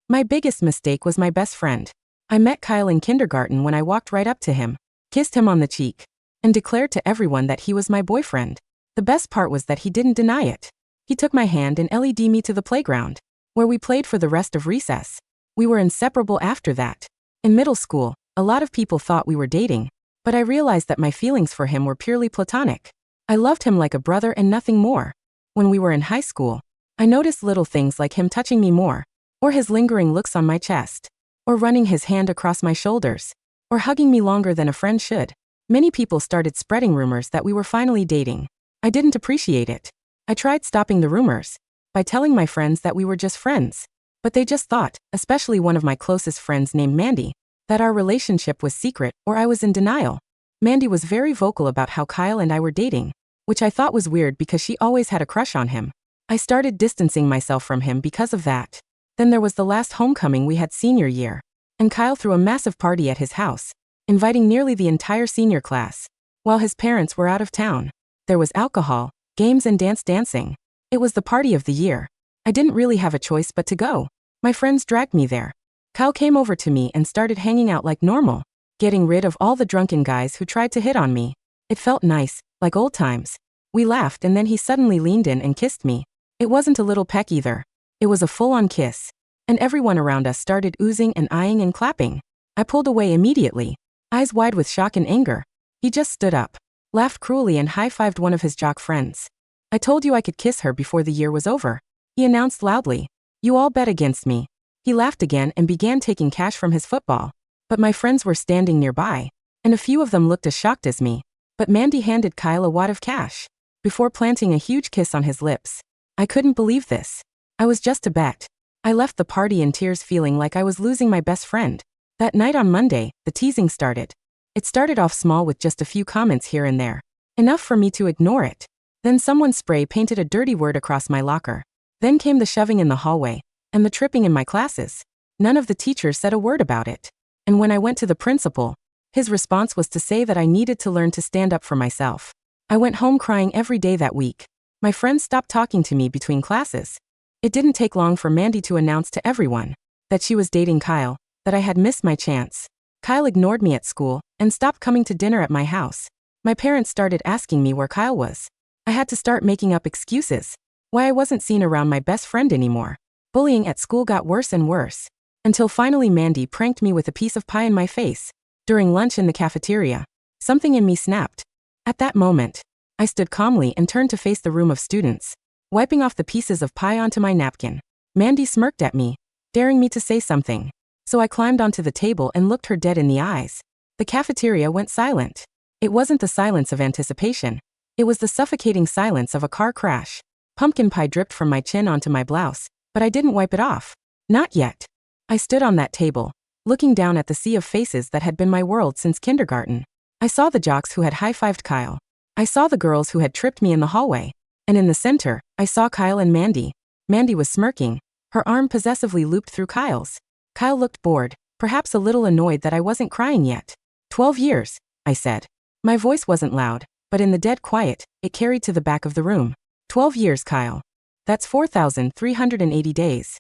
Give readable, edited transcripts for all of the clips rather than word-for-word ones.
My biggest mistake was my best friend. I met Kyle in kindergarten when I walked right up to him, kissed him on the cheek, and declared to everyone that he was my boyfriend. The best part was that he didn't deny it. He took my hand and led me to the playground, where we played for the rest of recess. We were inseparable after that. In middle school, a lot of people thought we were dating, but I realized that my feelings for him were purely platonic. I loved him like a brother and nothing more. When we were in high school, I noticed little things like him touching me more, or his lingering looks on my chest, or running his hand across my shoulders, or hugging me longer than a friend should. Many people started spreading rumors that we were finally dating. I didn't appreciate it. I tried stopping the rumors by telling my friends that we were just friends, but they just thought, especially one of my closest friends named Mandy, that our relationship was secret or I was in denial. Mandy was very vocal about how Kyle and I were dating, which I thought was weird because she always had a crush on him. I started distancing myself from him because of that. Then there was the last homecoming we had senior year, and Kyle threw a massive party at his house, inviting nearly the entire senior class, while his parents were out of town. There was alcohol, games and dancing. It was the party of the year. I didn't really have a choice but to go. My friends dragged me there. Kyle came over to me and started hanging out like normal, getting rid of all the drunken guys who tried to hit on me. It felt nice, like old times. We laughed and then he suddenly leaned in and kissed me. It wasn't a little peck either. It was a full-on kiss. And everyone around us started oozing and eyeing and clapping. I pulled away immediately, eyes wide with shock and anger. He just stood up, laughed cruelly and high-fived one of his jock friends. I told you I could kiss her before the year was over, he announced loudly. You all bet against me. He laughed again and began taking cash from his football. But my friends were standing nearby, and a few of them looked as shocked as me. But Mandy handed Kyle a wad of cash, before planting a huge kiss on his lips. I couldn't believe this. I was just a bet. I left the party in tears feeling like I was losing my best friend. That night on Monday, the teasing started. It started off small with just a few comments here and there. Enough for me to ignore it. Then someone spray painted a dirty word across my locker. Then came the shoving in the hallway, and the tripping in my classes. None of the teachers said a word about it. And when I went to the principal, his response was to say that I needed to learn to stand up for myself. I went home crying every day that week. My friends stopped talking to me between classes. It didn't take long for Mandy to announce to everyone that she was dating Kyle, that I had missed my chance. Kyle ignored me at school and stopped coming to dinner at my house. My parents started asking me where Kyle was. I had to start making up excuses, why I wasn't seen around my best friend anymore. Bullying at school got worse and worse, until finally Mandy pranked me with a piece of pie in my face. During lunch in the cafeteria, something in me snapped. At that moment, I stood calmly and turned to face the room of students, wiping off the pieces of pie onto my napkin. Mandy smirked at me, daring me to say something. So I climbed onto the table and looked her dead in the eyes. The cafeteria went silent. It wasn't the silence of anticipation. It was the suffocating silence of a car crash. Pumpkin pie dripped from my chin onto my blouse, but I didn't wipe it off. Not yet. I stood on that table, looking down at the sea of faces that had been my world since kindergarten. I saw the jocks who had high-fived Kyle. I saw the girls who had tripped me in the hallway. And in the center, I saw Kyle and Mandy. Mandy was smirking, her arm possessively looped through Kyle's. Kyle looked bored, perhaps a little annoyed that I wasn't crying yet. 12 years, I said. My voice wasn't loud, but in the dead quiet, it carried to the back of the room. 12 years, Kyle. That's 4,380 days.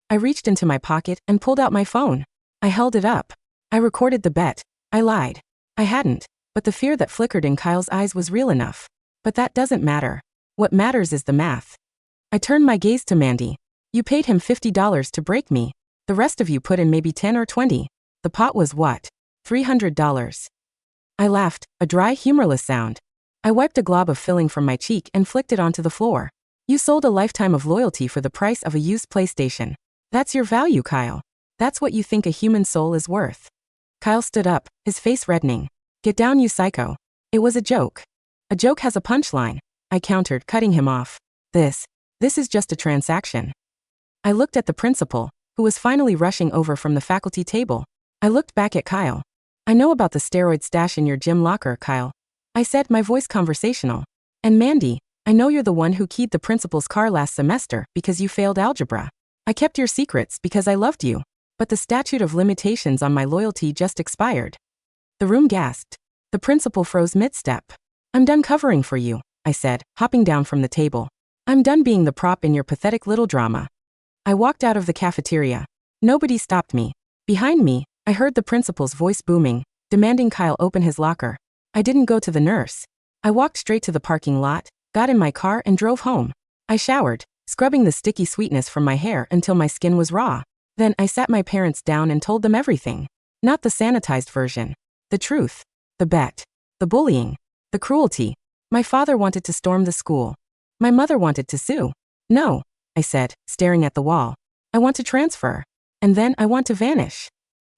I reached into my pocket and pulled out my phone. I held it up. I recorded the bet. I lied. I hadn't, but the fear that flickered in Kyle's eyes was real enough. But that doesn't matter. What matters is the math. I turned my gaze to Mandy. You paid him $50 to break me. The rest of you put in maybe 10 or 20. The pot was what? $300. I laughed, a dry, humorless sound. I wiped a glob of filling from my cheek and flicked it onto the floor. You sold a lifetime of loyalty for the price of a used PlayStation. That's your value, Kyle. That's what you think a human soul is worth. Kyle stood up, his face reddening. Get down, you psycho. It was a joke. A joke has a punchline, I countered, cutting him off. This is just a transaction. I looked at the principal, who was finally rushing over from the faculty table. I looked back at Kyle. I know about the steroid stash in your gym locker, Kyle. I said, my voice conversational. And Mandy, I know you're the one who keyed the principal's car last semester because you failed algebra. I kept your secrets because I loved you. But the statute of limitations on my loyalty just expired. The room gasped. The principal froze mid-step. I'm done covering for you, I said, hopping down from the table. I'm done being the prop in your pathetic little drama. I walked out of the cafeteria, Nobody stopped me. Behind me, I heard the principal's voice booming, demanding Kyle open his locker. I didn't go to the nurse. I walked straight to the parking lot, got in my car and drove home. I showered, scrubbing the sticky sweetness from my hair until my skin was raw. Then I sat my parents down and told them everything. Not the sanitized version. The truth. The bet. The bullying. The cruelty. My father wanted to storm the school. My mother wanted to sue. No, I said, staring at the wall. I want to transfer. And then I want to vanish.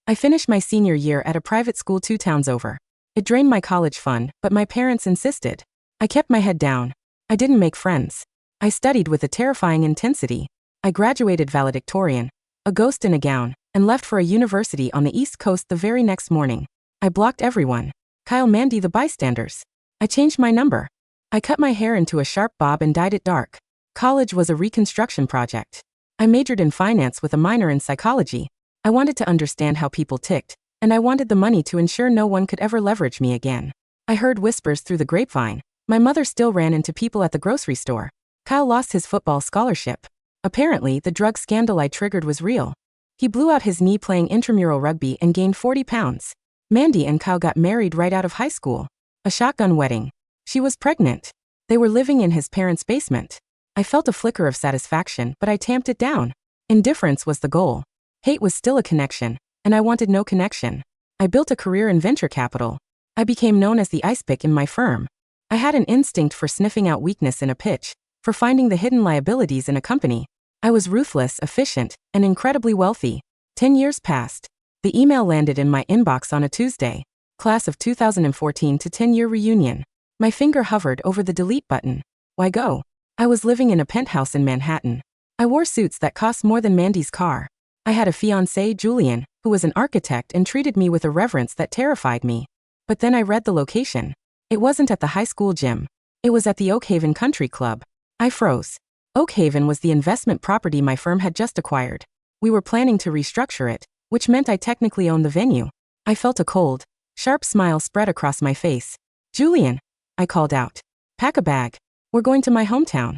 I finished my senior year at a private school 2 towns over. It drained my college fund, but my parents insisted. I kept my head down. I didn't make friends. I studied with a terrifying intensity. I graduated valedictorian, a ghost in a gown, and left for a university on the East Coast the very next morning. I blocked everyone. Kyle, Mandy, the bystanders. I changed my number. I cut my hair into a sharp bob and dyed it dark. College was a reconstruction project. I majored in finance with a minor in psychology. I wanted to understand how people ticked, and I wanted the money to ensure no one could ever leverage me again. I heard whispers through the grapevine. My mother still ran into people at the grocery store. Kyle lost his football scholarship. Apparently, the drug scandal I triggered was real. He blew out his knee playing intramural rugby and gained 40 pounds. Mandy and Kyle got married right out of high school. A shotgun wedding. She was pregnant. They were living in his parents' basement. I felt a flicker of satisfaction, but I tamped it down. Indifference was the goal. Hate was still a connection, and I wanted no connection. I built a career in venture capital. I became known as the ice pick in my firm. I had an instinct for sniffing out weakness in a pitch, for finding the hidden liabilities in a company. I was ruthless, efficient, and incredibly wealthy. 10 years passed. The email landed in my inbox on a Tuesday. Class of 2014 to 10-year reunion. My finger hovered over the delete button. Why go? I was living in a penthouse in Manhattan. I wore suits that cost more than Mandy's car. I had a fiancé, Julian, who was an architect and treated me with a reverence that terrified me. But then I read the location. It wasn't at the high school gym. It was at the Oak Haven Country Club. I froze. Oak Haven was the investment property my firm had just acquired. We were planning to restructure it, which meant I technically owned the venue. I felt a cold, sharp smile spread across my face. Julian, I called out. Pack a bag. We're going to my hometown.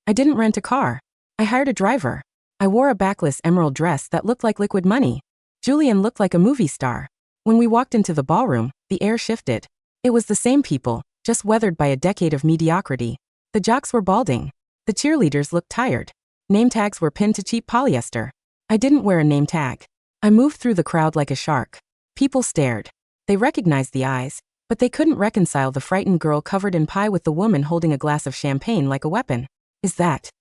I didn't rent a car. I hired a driver. I wore a backless emerald dress that looked like liquid money. Julian looked like a movie star. When we walked into the ballroom, the air shifted. It was the same people, just weathered by a decade of mediocrity. The jocks were balding. The cheerleaders looked tired. Name tags were pinned to cheap polyester. I didn't wear a name tag. I moved through the crowd like a shark. People stared. They recognized the eyes, but they couldn't reconcile the frightened girl covered in pie with the woman holding a glass of champagne like a weapon. Is that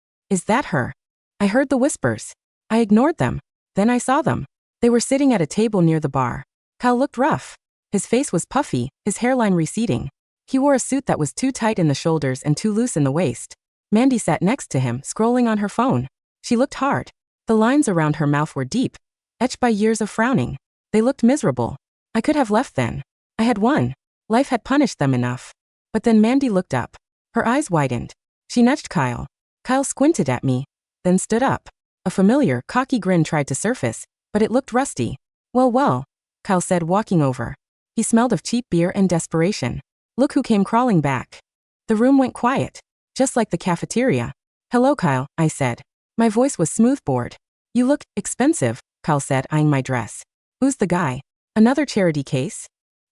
her? I heard the whispers. I ignored them. Then I saw them. They were sitting at a table near the bar. Kyle looked rough. His face was puffy, his hairline receding. He wore a suit that was too tight in the shoulders and too loose in the waist. Mandy sat next to him, scrolling on her phone. She looked hard. The lines around her mouth were deep, etched by years of frowning. They looked miserable. I could have left then. I had won. Life had punished them enough. But then Mandy looked up. Her eyes widened. She nudged Kyle. Kyle squinted at me, then stood up. A familiar, cocky grin tried to surface, but it looked rusty. Well, Kyle said, walking over. He smelled of cheap beer and desperation. Look who came crawling back. The room went quiet, just like the cafeteria. Hello, Kyle, I said. My voice was smoothbore. You look expensive, Kyle said, eyeing my dress. Who's the guy? Another charity case?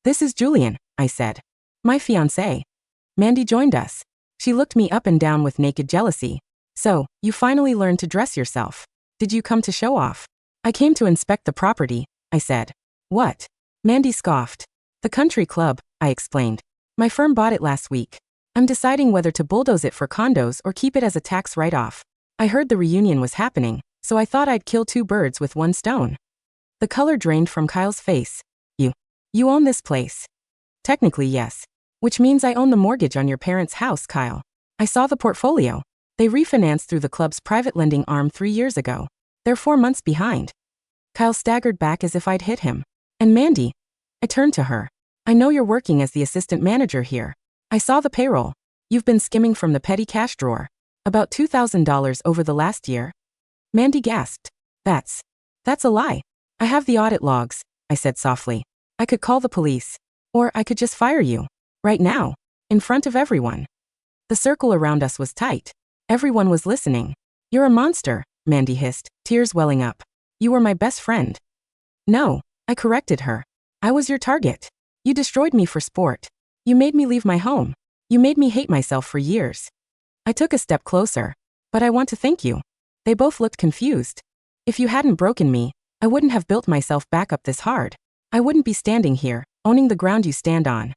This is Julian, I said. My fiancé. Mandy joined us. She looked me up and down with naked jealousy. So, you finally learned to dress yourself. Did you come to show off? I came to inspect the property, I said. What? Mandy scoffed. The country club, I explained. My firm bought it last week. I'm deciding whether to bulldoze it for condos or keep it as a tax write-off. I heard the reunion was happening, so I thought I'd kill 2 birds with 1 stone. The color drained from Kyle's face. You own this place? Technically, yes. Which means I own the mortgage on your parents' house, Kyle. I saw the portfolio. They refinanced through the club's private lending arm 3 years ago. They're 4 months behind. Kyle staggered back as if I'd hit him. And Mandy. I turned to her. I know you're working as the assistant manager here. I saw the payroll. You've been skimming from the petty cash drawer. About $2,000 over the last year. Mandy gasped. That's a lie. I have the audit logs, I said softly. I could call the police. Or I could just fire you. Right now. In front of everyone. The circle around us was tight. Everyone was listening. You're a monster, Mandy hissed, tears welling up. You were my best friend. No, I corrected her. I was your target. You destroyed me for sport. You made me leave my home. You made me hate myself for years. I took a step closer. But I want to thank you. They both looked confused. If you hadn't broken me, I wouldn't have built myself back up this hard. I wouldn't be standing here, owning the ground you stand on.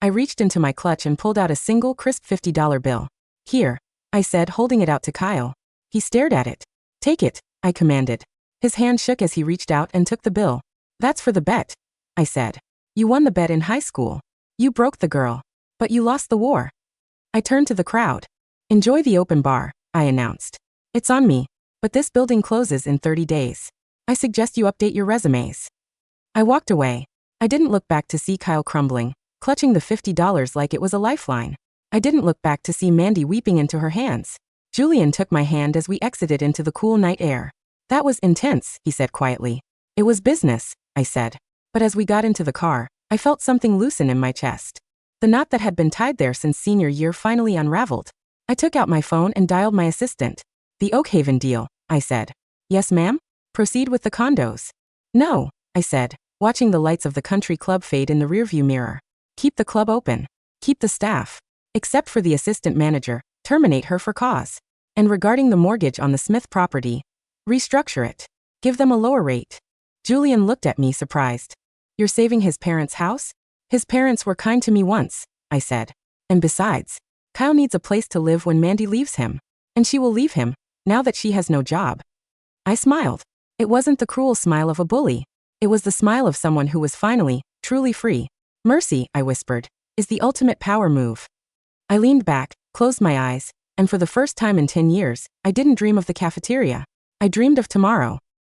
I reached into my clutch and pulled out a single crisp $50 bill. Here, I said, holding it out to Kyle. He stared at it. Take it, I commanded. His hand shook as he reached out and took the bill. That's for the bet, I said. You won the bet in high school. You broke the girl. But you lost the war. I turned to the crowd. Enjoy the open bar, I announced. It's on me, but this building closes in 30 days. I suggest you update your resumes. I walked away. I didn't look back to see Kyle crumbling, clutching the $50 like it was a lifeline. I didn't look back to see Mandy weeping into her hands. Julian took my hand as we exited into the cool night air. That was intense, he said quietly. It was business, I said. But as we got into the car, I felt something loosen in my chest. The knot that had been tied there since senior year finally unraveled. I took out my phone and dialed my assistant. The Oakhaven deal, I said. Yes, ma'am? Proceed with the condos. No, I said, watching the lights of the country club fade in the rearview mirror. Keep the club open. Keep the staff. Except for the assistant manager, terminate her for cause. And regarding the mortgage on the Smith property, restructure it. Give them a lower rate. Julian looked at me surprised. You're saving his parents' house? His parents were kind to me once, I said. And besides, Kyle needs a place to live when Mandy leaves him. And she will leave him, now that she has no job. I smiled. It wasn't the cruel smile of a bully. It was the smile of someone who was finally, truly free. Mercy, I whispered, is the ultimate power move. I leaned back, closed my eyes, and for the first time in 10 years, I didn't dream of the cafeteria. I dreamed of tomorrow.